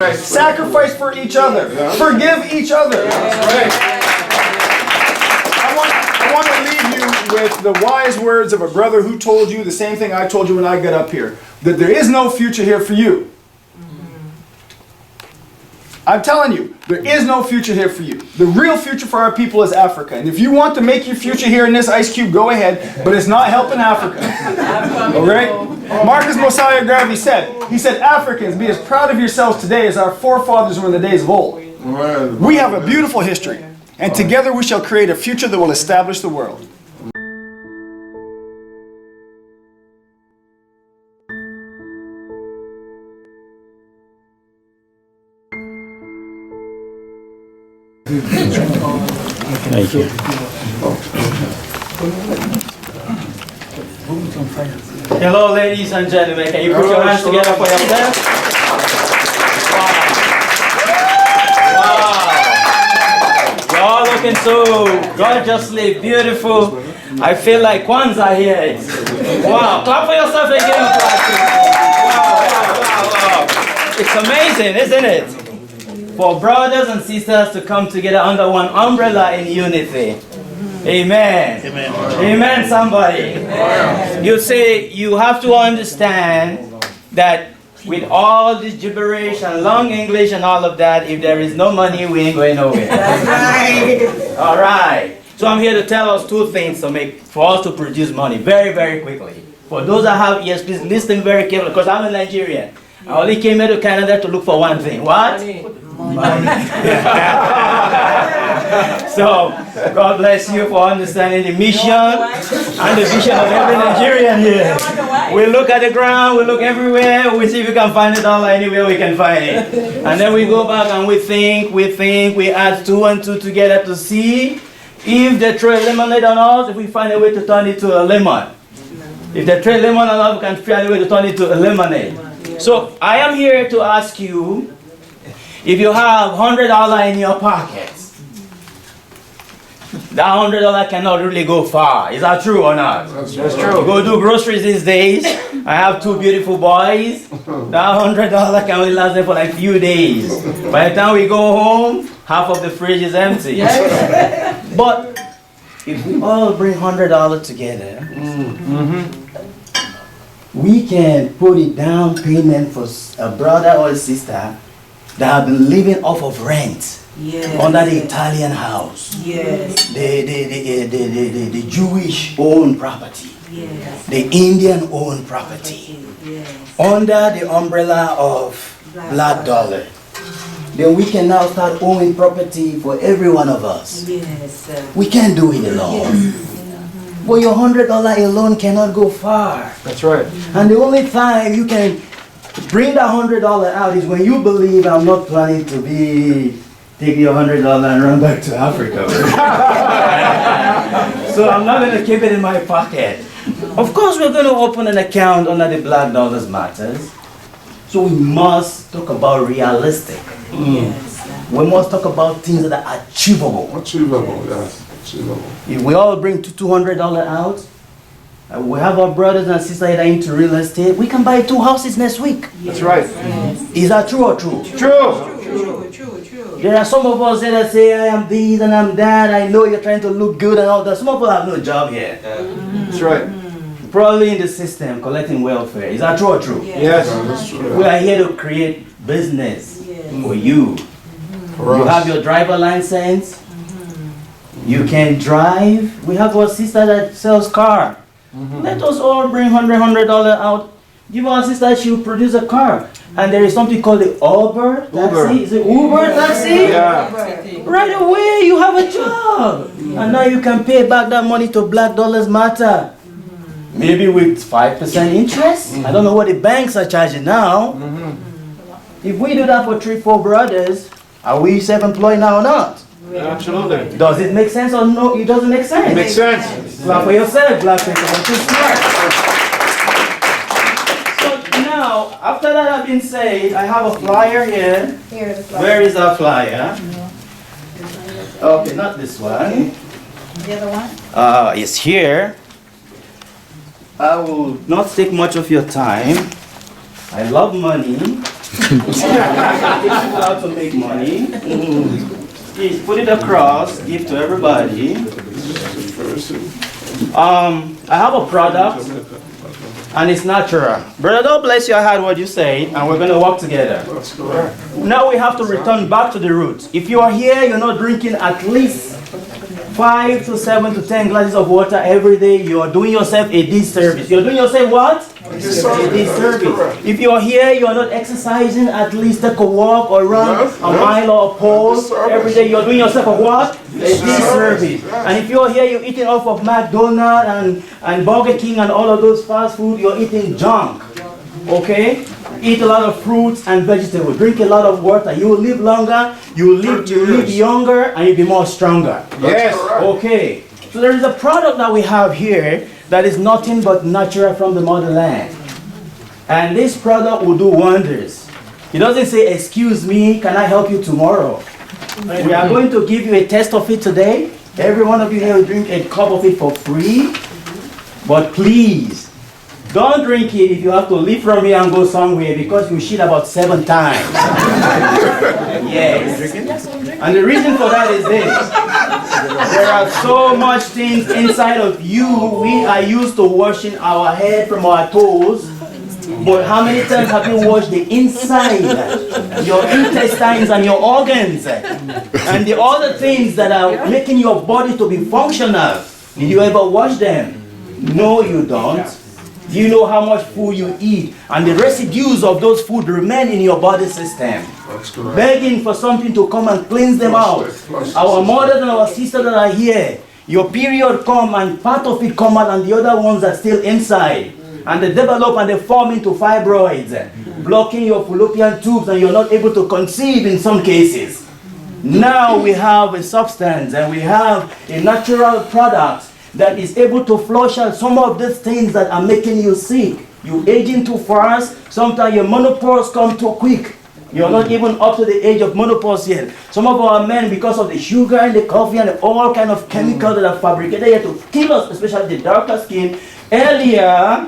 Right. Sacrifice for each other. Yeah. Forgive each other. Right. I want to leave you with the wise words of a brother who told you the same thing I told you when I got up here. That there is no future here for you. I'm telling you, there is no future here for you. The real future for our people is Africa. And if you want to make your future here in this ice cube, go ahead. But it's not helping Africa. All right? Marcus Mosiah Garvey said, Africans, be as proud of yourselves today as our forefathers were in the days of old. We have a beautiful history. And together we shall create a future that will establish the world. Thank you. Hello, ladies and gentlemen. Can you put your hands together for yourself? Wow. Y'all looking so gorgeously beautiful. I feel like Kwanzaa here. Wow. Clap for yourself again. Wow. It's amazing, isn't it? For brothers and sisters to come together under one umbrella in unity. Amen. Amen. Amen, somebody. Amen. You see, you have to understand that with all this gibberish and long English and all of that, if there is no money, we ain't going nowhere. That's right. All right. So I'm here to tell us two things for us to produce money very, very quickly. For those that have ears, please listen very carefully, because I'm a Nigerian. I only came here to Canada to look for one thing. What? Money. So, God bless you for understanding the mission and the vision of every Nigerian here. We look at the ground, we look everywhere, we see if we can find a dollar anywhere we can find it. And then we go back and we think, we add 2 and 2 together to see if they throw a lemonade on us, if we find a way to turn it to a lemon. If they throw a lemon on us, we can find a way to turn it to a lemonade. So, I am here to ask you, if you have $100 in your pocket, that $100 cannot really go far. Is that true or not? That's true. Go do groceries these days. I have 2 beautiful boys. That $100 can only last them for like a few days. By the time we go home, half of the fridge is empty. But if we all bring $100 together, we can put it down payment for a brother or a sister that have been living off of rent under the Italian house, the Jewish owned property, the Indian owned property, under the umbrella of black dollar. Then we can now start owning property for every one of us. We can't do it alone. But your $100 alone cannot go far. That's right. And the only time you can bring that $100 out is when you believe I'm not planning to take your $100 and run back to Africa. So I'm not going to keep it in my pocket. Of course, we're going to open an account under the Black Dollars Matters. So we must talk about realistic. We must talk about things that are achievable. Achievable, yes. Achievable. If we all bring $200 out, we have our brothers and sisters that are into real estate, we can buy 2 houses next week. That's right. Is that true or true? True. There are some of us that say, I am this and I'm that, I know you're trying to look good and all that. Some of us have no job here. That's right. Probably in the system, collecting welfare. Is that true or true? Yes, that's true. We are here to create business for you. For You us. have your driver license. You can drive. We have our sister that sells car. Let us all bring $100 out. Give our sister, she will produce a car. And there is something called the Uber taxi. Is it Uber taxi? Yeah. Right away, you have a job. And now you can pay back that money to Black Dollars Matter. Maybe with 5% interest. I don't know what the banks are charging now. If we do that for 3-4 brothers, are we self-employed now or not? Absolutely. Does it make sense or no? It doesn't make sense. It makes sense. Clap for yourself, black people. You're too smart. So now, after that has been said, I have a flyer here. Where is our flyer? Okay, not this one. The other one? It's here. I will not take much of your time. I love money. How to make money. Please put it across, give to everybody. I have a product, and it's natural. Brother, God bless you. I heard what you say, and we're going to work together. Now we have to return back to the roots. If you are here, you're not drinking at least 5 to 7 to 10 glasses of water every day, you are doing yourself a disservice. You're doing yourself what? A disservice. If you are here, you are not exercising, at least take a walk or run a mile or a pole every day, you're doing yourself a what? A disservice. And if you are here, you're eating off of McDonald's and Burger King and all of those fast food, you're eating junk. Okay? Eat a lot of fruits and vegetables. Drink a lot of water. You will live longer. You will live younger, and you'll be more stronger. Yes. Okay. So there is a product that we have here that is nothing but natural from the motherland. And this product will do wonders. It doesn't say, excuse me, can I help you tomorrow? We are going to give you a test of it today. Every one of you here will drink a cup of it for free. But please, don't drink it if you have to leave from here and go somewhere, because you shit about 7 times. Yes. And the reason for that is this. There are so much things inside of you. We are used to washing our head from our toes. But how many times have you washed the inside? Your intestines and your organs. And the other things that are making your body to be functional. Did you ever wash them? No, you don't. Do you know how much food you eat? And the residues of those food remain in your body system. Begging for something to come and cleanse them out. Our mothers and our sisters that are here, your period come and part of it come out and the other ones are still inside. And they develop and they form into fibroids, blocking your fallopian tubes, and you're not able to conceive in some cases. Now we have a substance and we have a natural product that is able to flush out some of these things that are making you sick. You aging too fast, sometimes your menopause comes too quick. You're not even up to the age of menopause yet. Some of our men, because of the sugar and the coffee and all kind of chemicals that are fabricated here to kill us, especially the darker skin, earlier,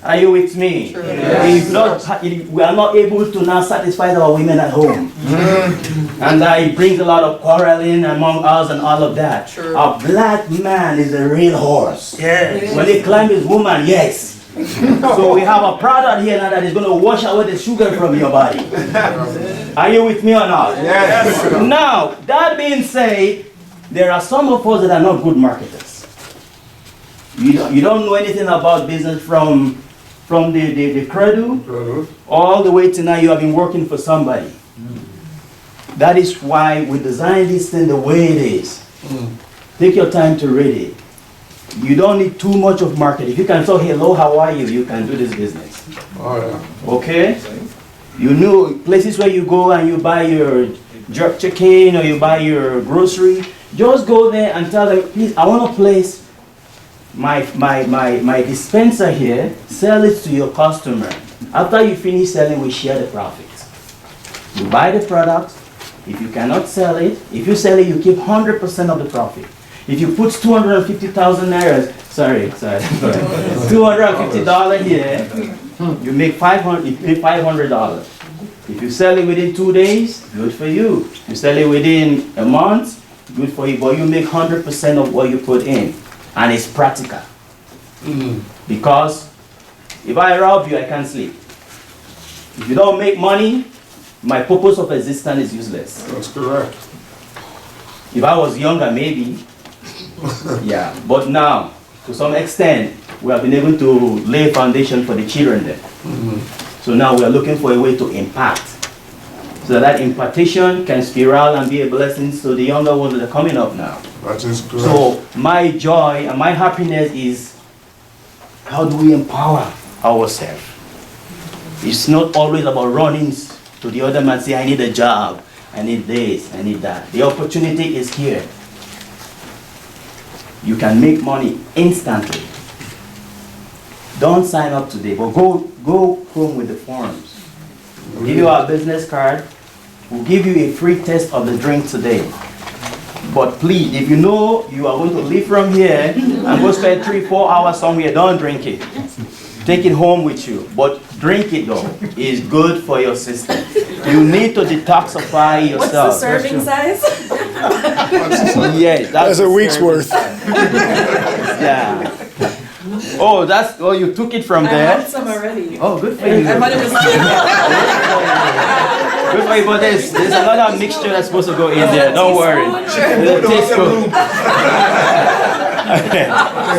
are you with me? If not, we are not able to now satisfy our women at home. And it brings a lot of quarreling among us and all of that. A black man is a real horse. When he climbs his woman, yes. So we have a product here now that is going to wash away the sugar from your body. Are you with me or not? Yes. Now, that being said, there are some of us that are not good marketers. You don't know anything about business from the cradle all the way to now. You have been working for somebody. That is why we designed this thing the way it is. Take your time to read it. You don't need too much of marketing. If you can say hello, how are you, you can do this business. Okay? You know places where you go and you buy your jerk chicken or you buy your grocery. Just go there and tell them, please, I want to place my dispenser here, sell it to your customer. After you finish selling, we share the profits. You buy the product. If you cannot sell it, if you sell it, you keep 100% of the profit. If you put 250,000 naira, $250 here, you make $500. If you sell it within 2 days, good for you. You sell it within a month, good for you. But you make 100% of what you put in. And it's practical. Because if I rob you, I can't sleep. If you don't make money, my purpose of existence is useless. That's correct. If I was younger, maybe. Yeah. But now, to some extent, we have been able to lay a foundation for the children there. So now we are looking for a way to impact. So that impartation can spiral and be a blessing to the younger ones that are coming up now. That is correct. So my joy and my happiness is, how do we empower ourselves? It's not always about running to the other man, say, I need a job, I need this, I need that. The opportunity is here. You can make money instantly. Don't sign up today, but go home with the forms. We'll give you our business card. We'll give you a free test of the drink today. But please, if you know you are going to leave from here and go spend 3-4 hours somewhere, don't drink it. Take it home with you, but drink it though. It's good for your system. You need to detoxify What's the yourself. serving size? Yes, That's a week's worth. Yeah. Oh, you took it from I there. had some already. Oh, good for you. I thought it was Good for you, but there's another mixture that's supposed to go in there. Don't worry. It'll taste good.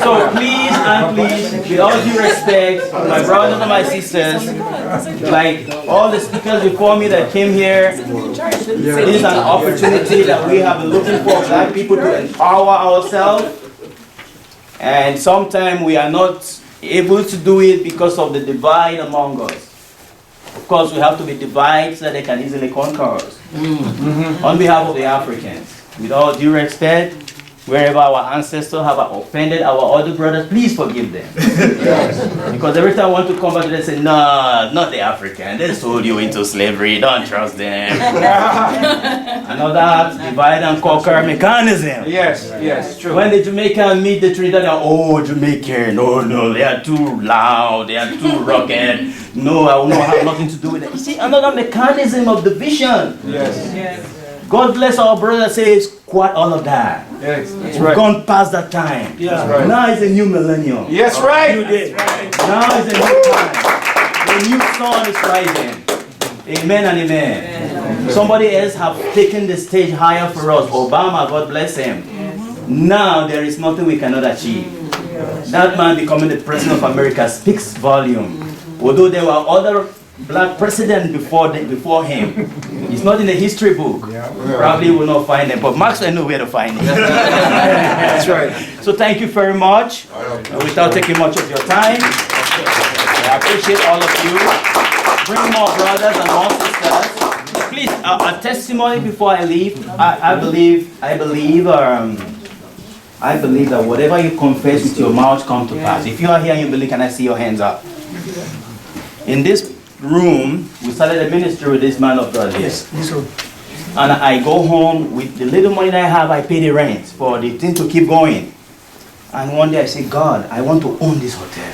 So please and please, with all due respect, my brothers and my sisters, like all the speakers before me that came here, this is an opportunity that we have been looking for black people to empower ourselves. And sometimes we are not able to do it because of the divide among us. Of course, we have to be divided so that they can easily conquer us. On behalf of the Africans, with all due respect, wherever our ancestors have offended our other brothers, please forgive them. Because every time I want to come back, they say, no, not the African. They sold you into slavery. Don't trust them. Another divide and conquer mechanism. Yes, true. When the Jamaicans meet the Trinidadian, oh, Jamaican, no, they are too loud, they are too rugged. No, I will not have nothing to do with it. You see, another mechanism of division. Yes. God bless our brother says, quite all of that. Yes, that's We've right. gone past that time. That's right. Now is a new millennium. Yes, right. You did. Now is a new time. The new sun is rising. Amen and amen. Somebody else have taken the stage higher for us. Obama, God bless him. Now there is nothing we cannot achieve. That man becoming the president of America speaks volume. Although there were other black presidents before him. It's not in the history book. Probably will not find them, but Maxwell know where to find it. That's right. So thank you very much. Without taking much of your time, I appreciate all of you. Bring more brothers and more sisters. Please, a testimony before I leave. I believe that whatever you confess with your mouth comes to pass. If you are here and you believe, can I see your hands up? In this room, we started a ministry with this man of God here. Yes, and I go home with the little money that I have, I pay the rent for the thing to keep going. And one day I say, God, I want to own this hotel.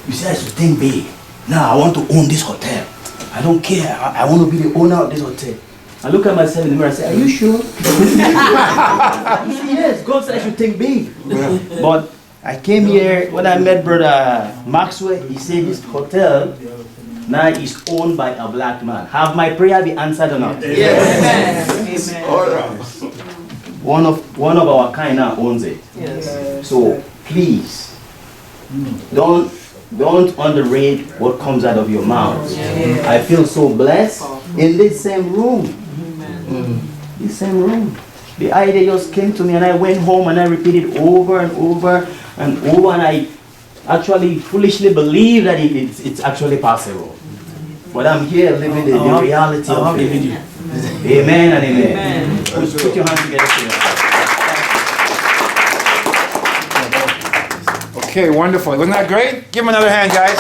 You say I should think big. Now I want to own this hotel. I don't care. I want to be the owner of this hotel. I look at myself in the mirror and say, are you sure? He said, yes, God said I should think big. But I came here, when I met Brother Maxwell, he said this hotel now is owned by a black man. Have my prayer be answered or not? Yes. Amen. One of our kind now owns it. Yes. So please, don't underrate what comes out of your mouth. Yeah. I feel so blessed in this same room. This same room. The idea just came to me and I went home and I repeated over and over and over, and I actually foolishly believe that it's actually possible. But I'm here living the reality of it. Amen and amen. Put your hands together for yourself. Okay, wonderful. Wasn't that great? Give him another hand, guys.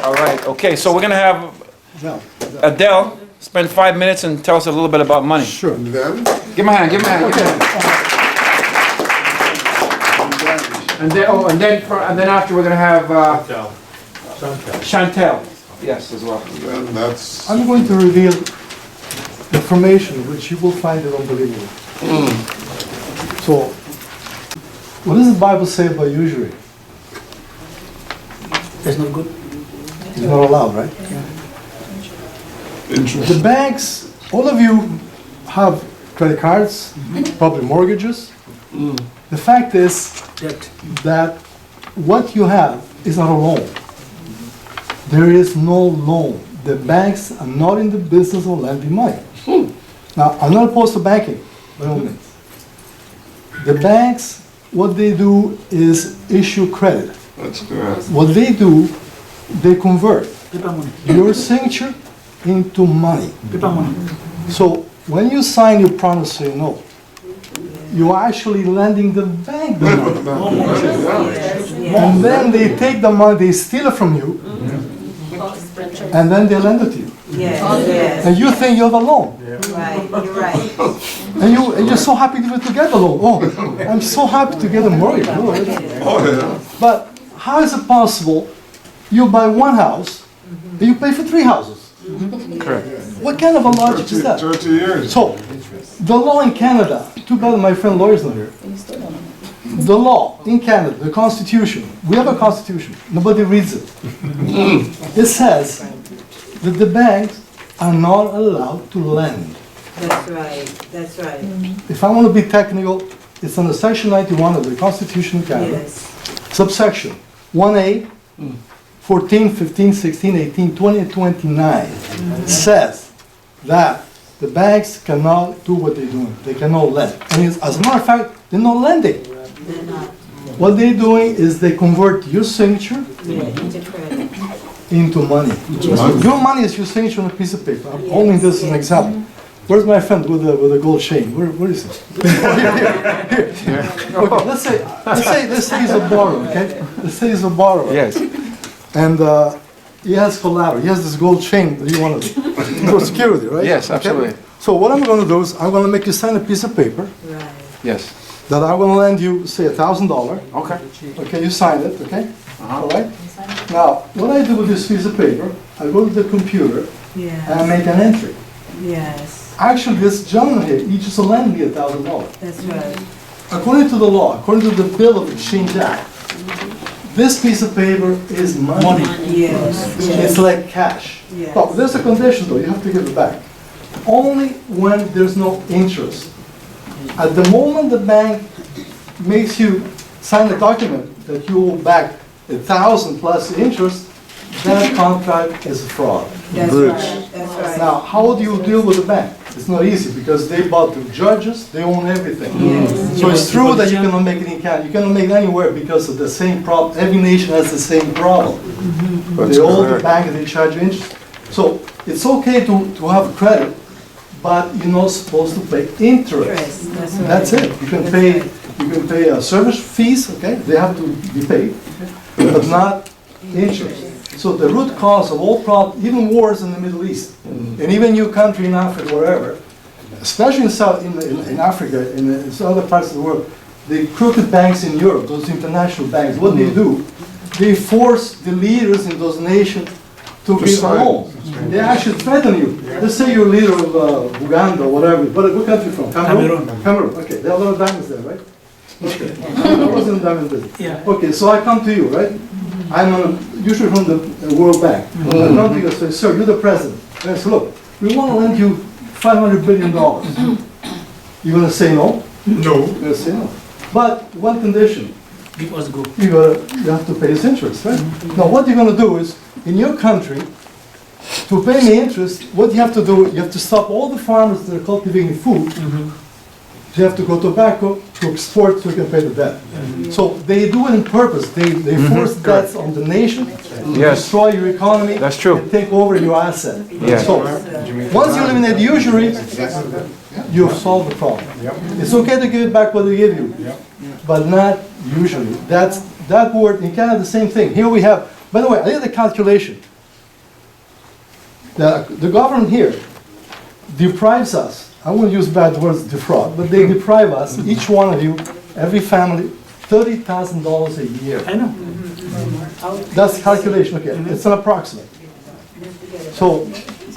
All right. Okay, so we're going to have Adele spend 5 minutes and tell us a little bit about money. Sure. And then? Give him a hand, give him a hand. And then after we're going to have Chantel. Yes, as well. Then that's... I'm going to reveal information which you will find it unbelievable. So, what does the Bible say about usury? That's not good. It's not allowed, right? The banks, all of you have credit cards, probably mortgages. The fact is that what you have is not a loan. There is no loan. The banks are not in the business of lending money. Now, I'm not opposed to banking, by all means. The banks, what they do is issue credit. That's correct. What they do, they convert your signature into money. So when you sign your promissory note, you're actually lending the bank the money. And then they take the money, they steal it from you, and then they lend it to you. Yes, and you think you have a loan. right, you're right. And you're so happy to get a loan. Oh, I'm so happy to get a mortgage. Oh, Oh, yeah. but how is it possible you buy one house and you pay for 3 houses? Correct. What kind of a logic is that? 30 years. So, the law in Canada, too bad my friend lawyer's not here. The law in Canada, the Constitution, we have a Constitution, nobody reads it. It says that the banks are not allowed to lend. That's right, that's right. If I want to be technical, it's under Section 91 of the Constitution of Canada. Yes, Subsection 1A, 14, 15, 16, 18, 20, and 29 says that the banks cannot do what they're doing. They cannot lend. And as a matter of fact, they're not lending. they're not, What they're doing is they convert your signature into credit. into money. Your money is your signature on a piece of paper. I'm holding this as an example. Where's my friend with the gold chain? Where is he? Here. Okay, let's say he's a borrower, okay? Let's say he's a borrower. Yes. And he has collateral. He has this gold chain that you want to for security, right? Yes, Okay? absolutely. So what I'm going to do is I'm going to make you sign a piece of paper Right. Yes. that I'm going to lend you, say, $1,000. Okay. Okay, you sign it, okay? All right? Now, what I do with this piece of paper, I go to the computer and I Yes, make an entry. yes, Actually, this gentleman here, he just lent me $1,000. that's right. According to the law, according to the Bill of Exchange Act, this piece of paper is money. Yes, It's like cash. Yes. But there's a condition though, you have to give it back. Only when there's no interest. At the moment the bank makes you sign a document that you owe back 1,000 plus interest, that contract is a fraud. That's right, that's right. Now, how do you deal with the bank? It's not easy because they bought the judges, they own everything. Yes. So it's true that you cannot make it in Canada. You cannot make it anywhere because of the same problem. Every nation has the same problem. That's They own the correct. bank and they charge you interest. So it's okay to have credit, but you're not supposed to pay interest. Interest, that's right. That's it. You can pay service fees, okay? They have to be paid, but not interest. So the root cause of all problems, even wars in the Middle East, and even your country in Africa, wherever, especially in Africa, in some other parts of the world, the crooked banks in Europe, those international banks, what they do, they force the leaders in those nations to give sign. loans. They actually threaten you. Let's say you're a leader of Uganda or whatever. What country from? Cameroon? Cameroon. Okay, there are a lot of diamonds there, right? Okay. I was in the diamond business. Yeah. Okay, so I come to you, right? I'm usually from the World Bank. I come to you and say, sir, you're the president. And I say, look, we want to lend you $500 billion. You're going to say no? No. You're going to say no. But one condition, Give us go. you have to pay this interest, right? Now, what you're going to do is, in your country, to pay me interest, what you have to do, you have to stop all the farmers that are cultivating food. They have to go tobacco to export so you can pay the debt. So they do it on purpose. They force debts on the nation, Yes. destroy your economy, That's true. and take over your asset. Yes. So once you eliminate the usury, you've solved the problem. It's okay to give it back what they give you, but not usually. That word in Canada, the same thing. Here we have. By the way, I did the calculation. The government here deprives us. I won't use bad words, defraud, but they deprive us, each one of you, every family, $30,000 a year. I know. That's calculation, okay, it's an approximate. So,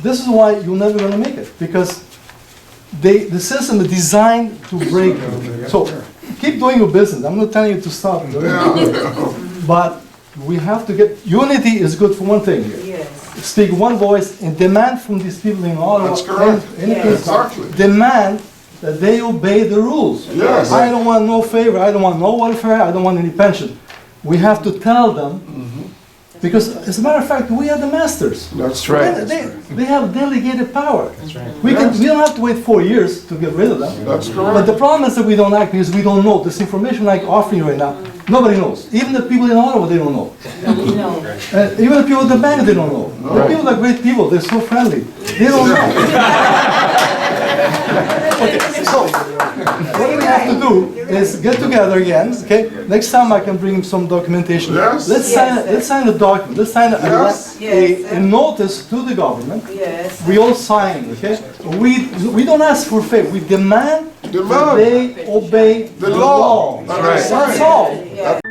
this is why you're never gonna make it, because the system is designed to break you. So, keep doing your business, I'm not telling you to stop, but we have to get, unity is good for one thing here. Yes, Speak one voice and demand from these people in Ottawa. That's correct. and Exactly. demand that they obey the rules. Yes. I don't want no favor, I don't want no welfare, I don't want any pension. We have to tell them, because as a matter of fact, we are the masters. That's right. They have delegated power. We don't have to wait 4 years to get rid of them. That's But correct. the problem is that we don't act because we don't know. This information I'm offering you right now, nobody knows. Even the people in Ottawa, they don't know. you know, Even the people at the bank, they don't know. The people are great people, they're so friendly. They don't know. Okay, so, what we have to do is get together again, okay? Next time I can bring him some documentation. Yes. Let's sign a document, let's sign Yes. a notice to the government. Yes. We all sign, okay? We don't ask for favor, we demand that Demand. they obey The law. That's right. That's all. Yes.